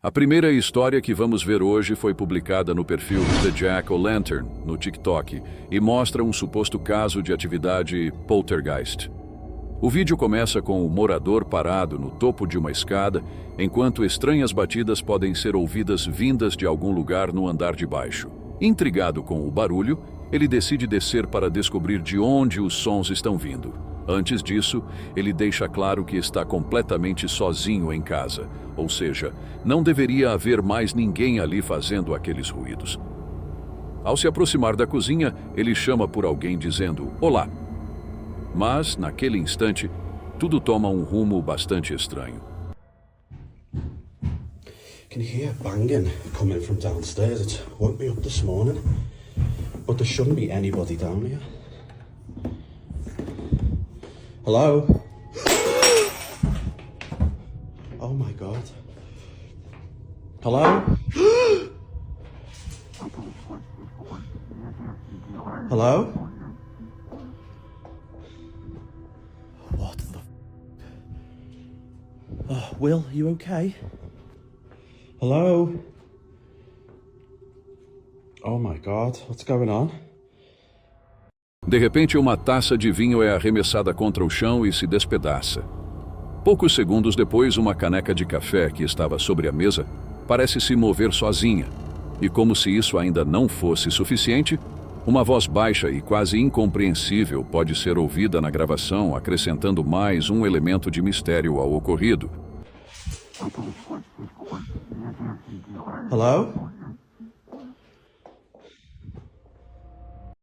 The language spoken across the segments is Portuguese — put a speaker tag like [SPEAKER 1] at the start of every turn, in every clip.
[SPEAKER 1] A primeira história que vamos ver hoje foi publicada no perfil The Jack-O-Lantern, no TikTok, e mostra um suposto caso de atividade poltergeist. O vídeo começa com o morador parado no topo de uma escada, enquanto estranhas batidas podem ser ouvidas vindas de algum lugar no andar de baixo. Intrigado com o barulho, ele decide descer para descobrir de onde os sons estão vindo. Antes disso, ele deixa claro que está completamente sozinho em casa, ou seja, não deveria haver mais ninguém ali fazendo aqueles ruídos. Ao se aproximar da cozinha, ele chama por alguém dizendo "Olá". Mas, naquele instante, tudo toma um rumo bastante estranho.
[SPEAKER 2] Can hear banging coming from downstairs. It woke me up this morning, but there shouldn't be anybody down here. Hello? Oh my God. Hello? Hello? What the Oh, Will, you okay? Hello? Oh my God, what's going on?
[SPEAKER 1] De repente, uma taça de vinho é arremessada contra o chão e se despedaça. Poucos segundos depois, uma caneca de café que estava sobre a mesa parece se mover sozinha. E como se isso ainda não fosse suficiente, uma voz baixa e quase incompreensível pode ser ouvida na gravação, acrescentando mais um elemento de mistério ao ocorrido.
[SPEAKER 2] Hello?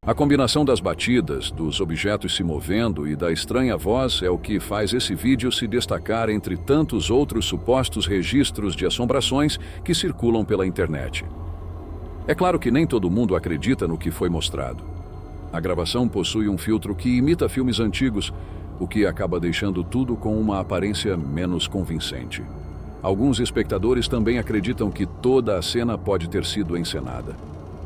[SPEAKER 1] A combinação das batidas, dos objetos se movendo e da estranha voz é o que faz esse vídeo se destacar entre tantos outros supostos registros de assombrações que circulam pela internet. É claro que nem todo mundo acredita no que foi mostrado. A gravação possui um filtro que imita filmes antigos, o que acaba deixando tudo com uma aparência menos convincente. Alguns espectadores também acreditam que toda a cena pode ter sido encenada.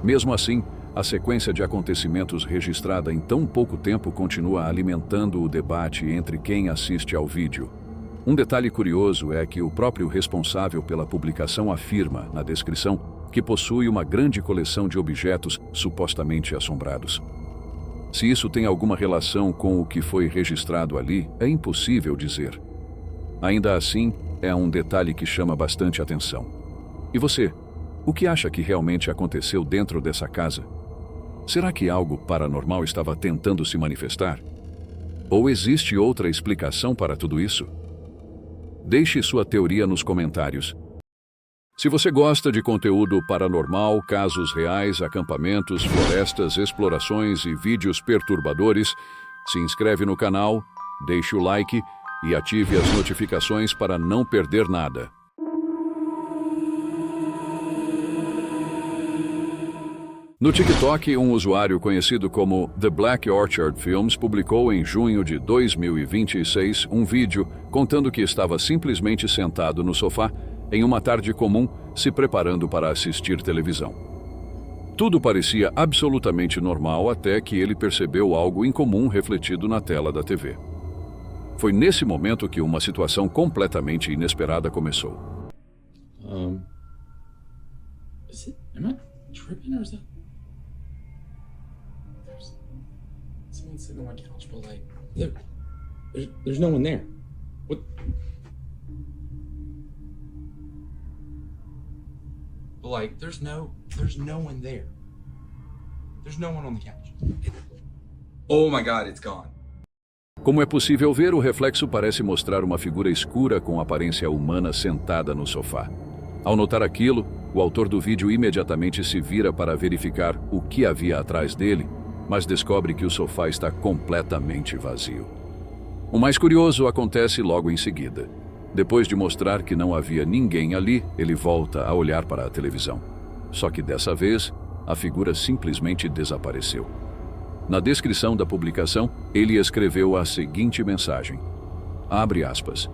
[SPEAKER 1] Mesmo assim, a sequência de acontecimentos registrada em tão pouco tempo continua alimentando o debate entre quem assiste ao vídeo. Um detalhe curioso é que o próprio responsável pela publicação afirma, na descrição, que possui uma grande coleção de objetos supostamente assombrados. Se isso tem alguma relação com o que foi registrado ali, é impossível dizer. Ainda assim, é um detalhe que chama bastante atenção. E você, o que acha que realmente aconteceu dentro dessa casa? Será que algo paranormal estava tentando se manifestar? Ou existe outra explicação para tudo isso? Deixe sua teoria nos comentários. Se você gosta de conteúdo paranormal, casos reais, acampamentos, florestas, explorações e vídeos perturbadores, se inscreve no canal, deixe o like e ative as notificações para não perder nada. No TikTok, um usuário conhecido como The Black Orchard Films publicou em junho de 2026 um vídeo contando que estava simplesmente sentado no sofá em uma tarde comum, se preparando para assistir televisão. Tudo parecia absolutamente normal até que ele percebeu algo incomum refletido na tela da TV. Foi nesse momento que uma situação completamente inesperada começou.
[SPEAKER 3] Am I tripping or is that? Someone sitting on my couch, but like, there's no one there. What? But like, there's no one there. There's no one on the couch. Oh my God, it's gone.
[SPEAKER 1] Como é possível ver, o reflexo parece mostrar uma figura escura com aparência humana sentada no sofá. Ao notar aquilo, o autor do vídeo imediatamente se vira para verificar o que havia atrás dele, mas descobre que o sofá está completamente vazio. O mais curioso acontece logo em seguida. Depois de mostrar que não havia ninguém ali, ele volta a olhar para a televisão. Só que dessa vez, a figura simplesmente desapareceu. Na descrição da publicação, ele escreveu a seguinte mensagem. Abre aspas.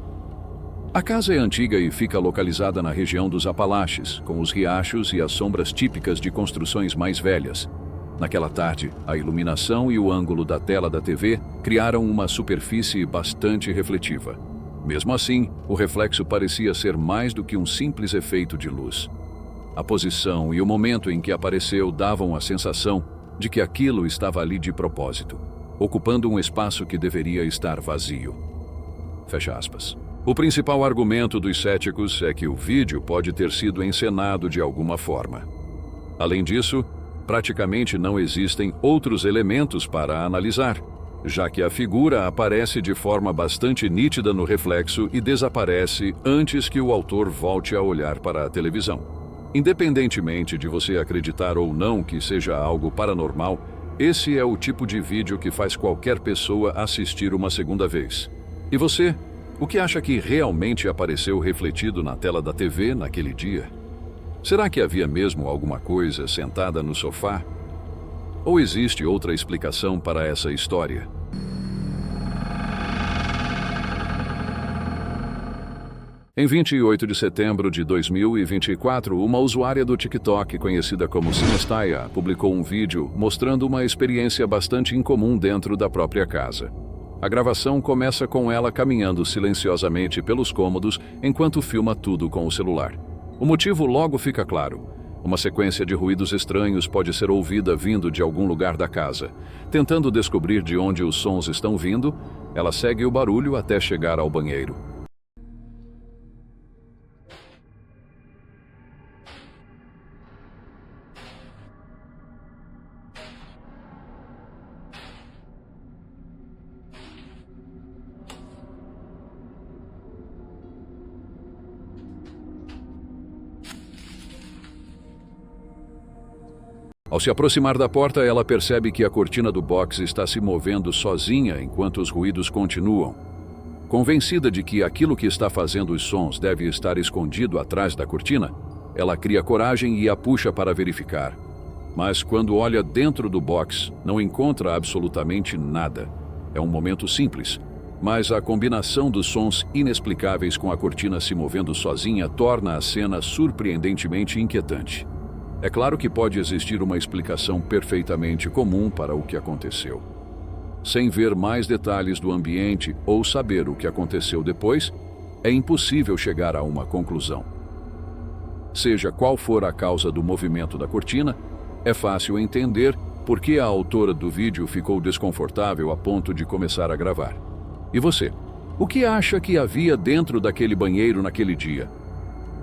[SPEAKER 1] A casa é antiga e fica localizada na região dos Apalaches, com os riachos e as sombras típicas de construções mais velhas. Naquela tarde, a iluminação e o ângulo da tela da TV criaram uma superfície bastante refletiva. Mesmo assim, o reflexo parecia ser mais do que um simples efeito de luz. A posição e o momento em que apareceu davam a sensação de que aquilo estava ali de propósito, ocupando um espaço que deveria estar vazio. Fecha aspas. O principal argumento dos céticos é que o vídeo pode ter sido encenado de alguma forma. Além disso, praticamente não existem outros elementos para analisar, já que a figura aparece de forma bastante nítida no reflexo e desaparece antes que o autor volte a olhar para a televisão. Independentemente de você acreditar ou não que seja algo paranormal, esse é o tipo de vídeo que faz qualquer pessoa assistir uma segunda vez. E você, o que acha que realmente apareceu refletido na tela da TV naquele dia? Será que havia mesmo alguma coisa sentada no sofá? Ou existe outra explicação para essa história? Em 28 de setembro de 2024, uma usuária do TikTok, conhecida como Sinestaya, publicou um vídeo mostrando uma experiência bastante incomum dentro da própria casa. A gravação começa com ela caminhando silenciosamente pelos cômodos enquanto filma tudo com o celular. O motivo logo fica claro. Uma sequência de ruídos estranhos pode ser ouvida vindo de algum lugar da casa. Tentando descobrir de onde os sons estão vindo, ela segue o barulho até chegar ao banheiro. Ao se aproximar da porta, ela percebe que a cortina do box está se movendo sozinha enquanto os ruídos continuam. Convencida de que aquilo que está fazendo os sons deve estar escondido atrás da cortina, ela cria coragem e a puxa para verificar. Mas quando olha dentro do box, não encontra absolutamente nada. É um momento simples, mas a combinação dos sons inexplicáveis com a cortina se movendo sozinha torna a cena surpreendentemente inquietante. É claro que pode existir uma explicação perfeitamente comum para o que aconteceu. Sem ver mais detalhes do ambiente ou saber o que aconteceu depois, é impossível chegar a uma conclusão. Seja qual for a causa do movimento da cortina, é fácil entender por que a autora do vídeo ficou desconfortável a ponto de começar a gravar. E você? O que acha que havia dentro daquele banheiro naquele dia?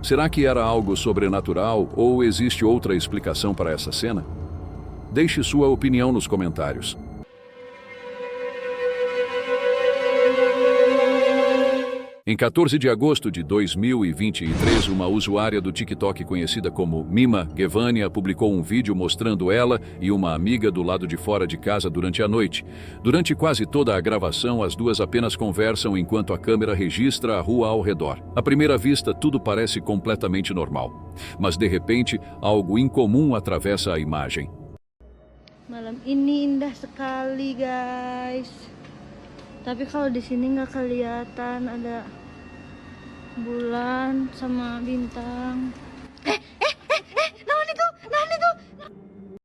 [SPEAKER 1] Será que era algo sobrenatural ou existe outra explicação para essa cena? Deixe sua opinião nos comentários. Em 14 de agosto de 2023, uma usuária do TikTok conhecida como Mima Gevania publicou um vídeo mostrando ela e uma amiga do lado de fora de casa durante a noite. Durante quase toda a gravação, as duas apenas conversam enquanto a câmera registra a rua ao redor. À primeira vista, tudo parece completamente normal. Mas, de repente, algo incomum atravessa a imagem.
[SPEAKER 4] Malam ini indah sekali, guys. Tapi kalau di sini nggak kelihatan ada bulan sama bintang. Naon itu?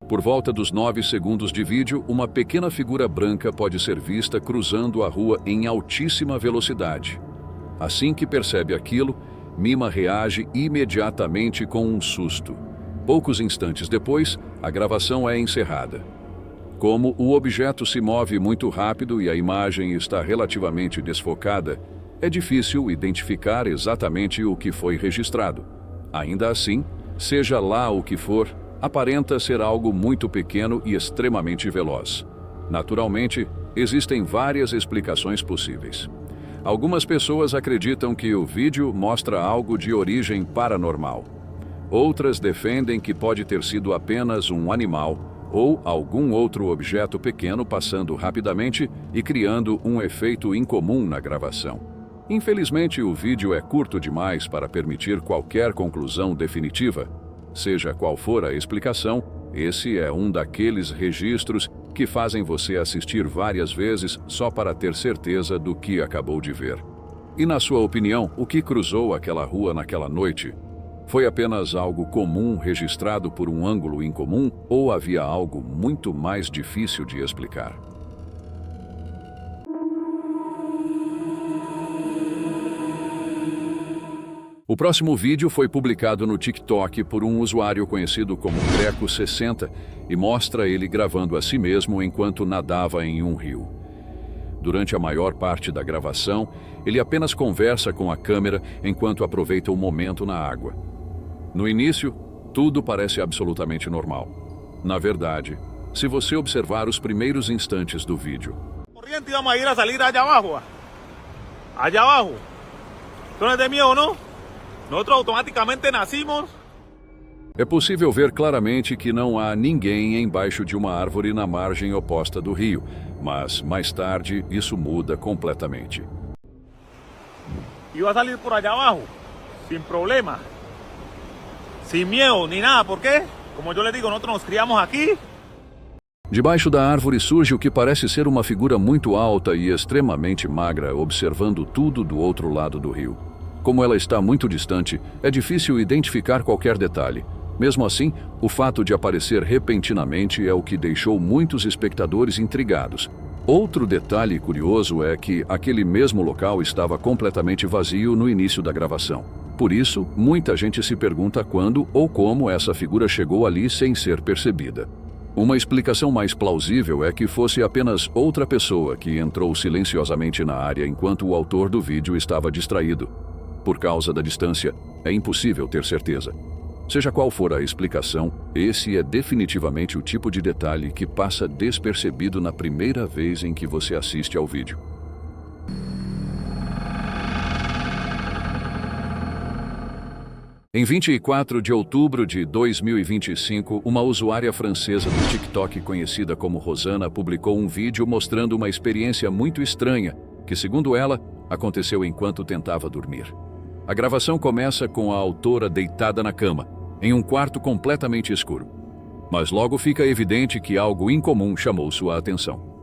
[SPEAKER 1] Por volta dos 9 segundos de vídeo, uma pequena figura branca pode ser vista cruzando a rua em altíssima velocidade. Assim que percebe aquilo, Mima reage imediatamente com um susto. Poucos instantes depois, a gravação é encerrada. Como o objeto se move muito rápido e a imagem está relativamente desfocada, é difícil identificar exatamente o que foi registrado. Ainda assim, seja lá o que for, aparenta ser algo muito pequeno e extremamente veloz. Naturalmente, existem várias explicações possíveis. Algumas pessoas acreditam que o vídeo mostra algo de origem paranormal. Outras defendem que pode ter sido apenas um animal ou algum outro objeto pequeno passando rapidamente e criando um efeito incomum na gravação. Infelizmente, o vídeo é curto demais para permitir qualquer conclusão definitiva. Seja qual for a explicação, esse é um daqueles registros que fazem você assistir várias vezes só para ter certeza do que acabou de ver. E na sua opinião, o que cruzou aquela rua naquela noite? Foi apenas algo comum registrado por um ângulo incomum ou havia algo muito mais difícil de explicar? próximo vídeo foi publicado no TikTok por um usuário conhecido como Greco60 e mostra ele gravando a si mesmo enquanto nadava em um rio. Durante a maior parte da gravação, ele apenas conversa com a câmera enquanto aproveita o momento na água. No início, tudo parece absolutamente normal. Na verdade, se você observar os primeiros instantes do vídeo,
[SPEAKER 5] Corriente vamos a ir a salir allá abajo. Allá abajo. ¿Tú no es miedo, no? Nosotros automáticamente nacimos.
[SPEAKER 1] é possível ver claramente que não há ninguém embaixo de uma árvore na margem oposta do rio, mas mais tarde isso muda completamente.
[SPEAKER 5] Iba a salir por allá abajo, sin problema. Sin miedo ni nada, ¿por qué? Como yo les digo, nosotros nos criamos aquí.
[SPEAKER 1] Debaixo da árvore surge o que parece ser uma figura muito alta e extremamente magra, observando tudo do outro lado do rio. Como ela está muito distante, é difícil identificar qualquer detalhe. Mesmo assim, o fato de aparecer repentinamente é o que deixou muitos espectadores intrigados. Outro detalhe curioso é que aquele mesmo local estava completamente vazio no início da gravação. Por isso, muita gente se pergunta quando ou como essa figura chegou ali sem ser percebida. Uma explicação mais plausível é que fosse apenas outra pessoa que entrou silenciosamente na área enquanto o autor do vídeo estava distraído. Por causa da distância, é impossível ter certeza. Seja qual for a explicação, esse é definitivamente o tipo de detalhe que passa despercebido na primeira vez em que você assiste ao vídeo. Em 24 de outubro de 2025, uma usuária francesa do TikTok conhecida como Rosana publicou um vídeo mostrando uma experiência muito estranha que, segundo ela, aconteceu enquanto tentava dormir. A gravação começa com a autora deitada na cama, em um quarto completamente escuro. Mas logo fica evidente que algo incomum chamou sua atenção.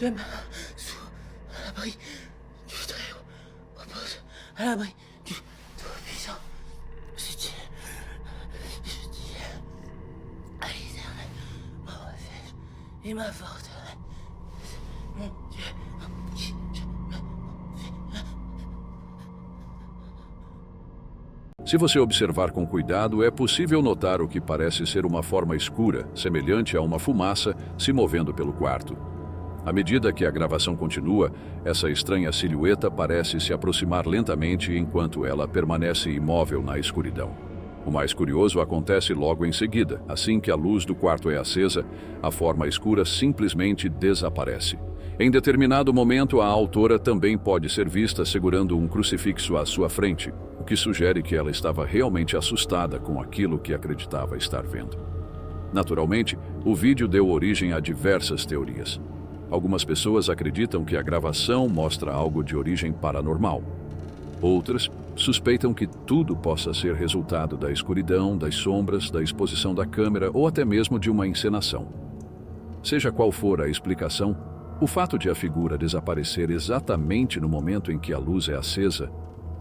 [SPEAKER 6] Demain, sous l'abri du Très-Haut, repose à l'abri du Tout-Puissant. Je dis à l'Éternel, mon refuge et ma forteresse, mon Dieu, en qui je me confie.
[SPEAKER 1] Se você observar com cuidado, é possível notar o que parece ser uma forma escura, semelhante a uma fumaça, se movendo pelo quarto. À medida que a gravação continua, essa estranha silhueta parece se aproximar lentamente enquanto ela permanece imóvel na escuridão. O mais curioso acontece logo em seguida. Assim que a luz do quarto é acesa, a forma escura simplesmente desaparece. Em determinado momento, a autora também pode ser vista segurando um crucifixo à sua frente, o que sugere que ela estava realmente assustada com aquilo que acreditava estar vendo. Naturalmente, o vídeo deu origem a diversas teorias. Algumas pessoas acreditam que a gravação mostra algo de origem paranormal. Outras suspeitam que tudo possa ser resultado da escuridão, das sombras, da exposição da câmera ou até mesmo de uma encenação. Seja qual for a explicação, o fato de a figura desaparecer exatamente no momento em que a luz é acesa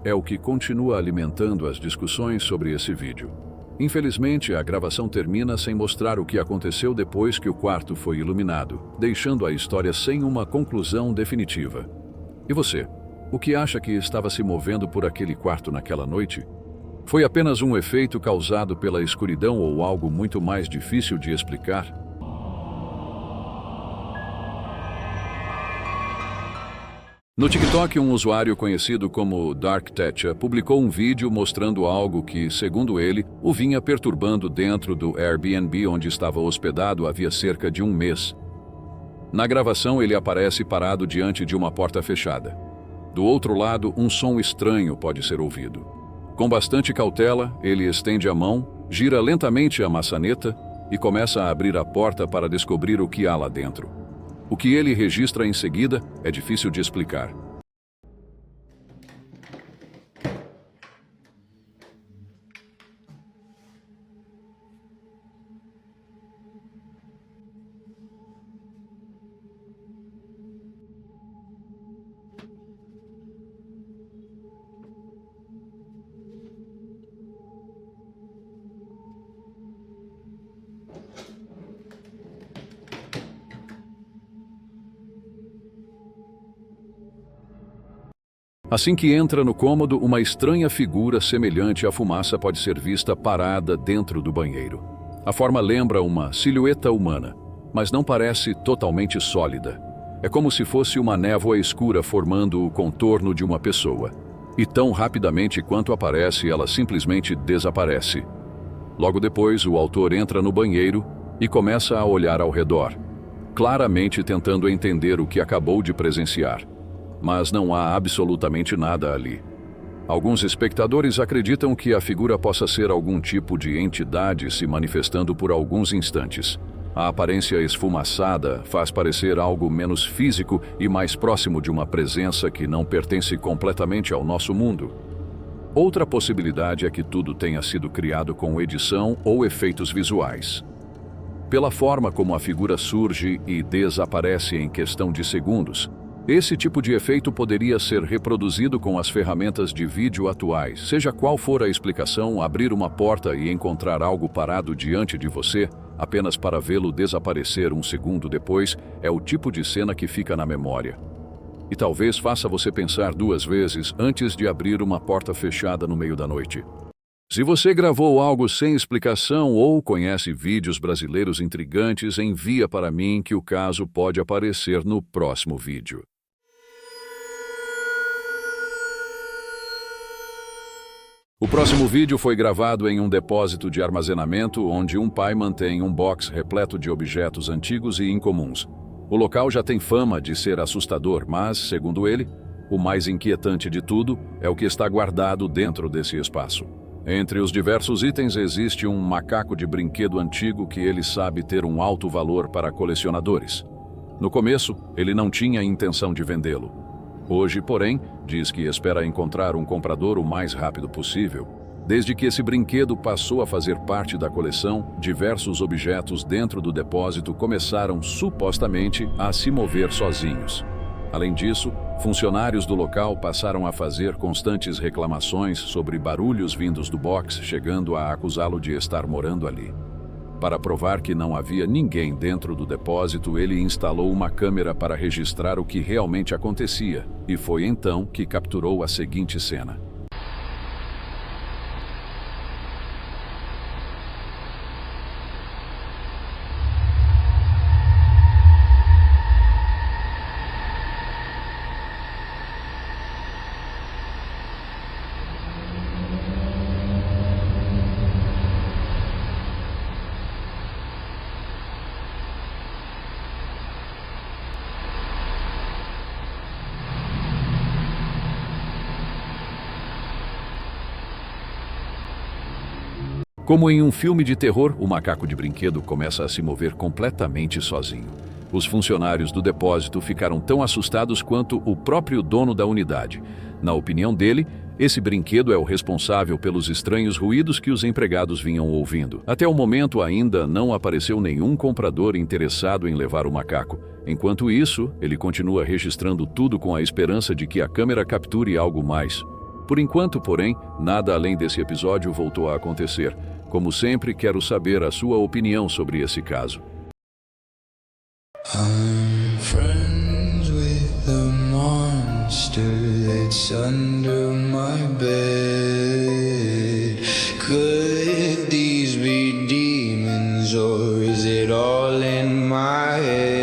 [SPEAKER 1] é o que continua alimentando as discussões sobre esse vídeo. Infelizmente, a gravação termina sem mostrar o que aconteceu depois que o quarto foi iluminado, deixando a história sem uma conclusão definitiva. E você? O que acha que estava se movendo por aquele quarto naquela noite? Foi apenas um efeito causado pela escuridão ou algo muito mais difícil de explicar? No TikTok, um usuário conhecido como Dark Thatcher publicou um vídeo mostrando algo que, segundo ele, o vinha perturbando dentro do Airbnb onde estava hospedado havia cerca de um mês. Na gravação, ele aparece parado diante de uma porta fechada. Do outro lado, um som estranho pode ser ouvido. Com bastante cautela, ele estende a mão, gira lentamente a maçaneta e começa a abrir a porta para descobrir o que há lá dentro. O que ele registra em seguida é difícil de explicar. Assim que entra no cômodo, uma estranha figura semelhante à fumaça pode ser vista parada dentro do banheiro. A forma lembra uma silhueta humana, mas não parece totalmente sólida. É como se fosse uma névoa escura formando o contorno de uma pessoa. E tão rapidamente quanto aparece, ela simplesmente desaparece. Logo depois, o autor entra no banheiro e começa a olhar ao redor, claramente tentando entender o que acabou de presenciar. Mas não há absolutamente nada ali. Alguns espectadores acreditam que a figura possa ser algum tipo de entidade se manifestando por alguns instantes. A aparência esfumaçada faz parecer algo menos físico e mais próximo de uma presença que não pertence completamente ao nosso mundo. Outra possibilidade é que tudo tenha sido criado com edição ou efeitos visuais. Pela forma como a figura surge e desaparece em questão de segundos, esse tipo de efeito poderia ser reproduzido com as ferramentas de vídeo atuais. Seja qual for a explicação, abrir uma porta e encontrar algo parado diante de você, apenas para vê-lo desaparecer um segundo depois, é o tipo de cena que fica na memória. E talvez faça você pensar 2 vezes antes de abrir uma porta fechada no meio da noite. Se você gravou algo sem explicação ou conhece vídeos brasileiros intrigantes, envia para mim que o caso pode aparecer no próximo vídeo. O próximo vídeo foi gravado em um depósito de armazenamento onde um pai mantém um box repleto de objetos antigos e incomuns. O local já tem fama de ser assustador, mas, segundo ele, o mais inquietante de tudo é o que está guardado dentro desse espaço. Entre os diversos itens existe um macaco de brinquedo antigo que ele sabe ter um alto valor para colecionadores. No começo, ele não tinha intenção de vendê-lo. Hoje, porém, diz que espera encontrar um comprador o mais rápido possível. Desde que esse brinquedo passou a fazer parte da coleção, diversos objetos dentro do depósito começaram supostamente a se mover sozinhos. Além disso, funcionários do local passaram a fazer constantes reclamações sobre barulhos vindos do box, chegando a acusá-lo de estar morando ali. Para provar que não havia ninguém dentro do depósito, ele instalou uma câmera para registrar o que realmente acontecia, e foi então que capturou a seguinte cena. Como em um filme de terror, o macaco de brinquedo começa a se mover completamente sozinho. Os funcionários do depósito ficaram tão assustados quanto o próprio dono da unidade. Na opinião dele, esse brinquedo é o responsável pelos estranhos ruídos que os empregados vinham ouvindo. Até o momento ainda não apareceu nenhum comprador interessado em levar o macaco. Enquanto isso, ele continua registrando tudo com a esperança de que a câmera capture algo mais. Por enquanto, porém, nada além desse episódio voltou a acontecer. Como sempre, quero saber a sua opinião sobre esse caso.
[SPEAKER 7] I'm friends with the monster that's under my bed. Could these be demons or is it all in my head?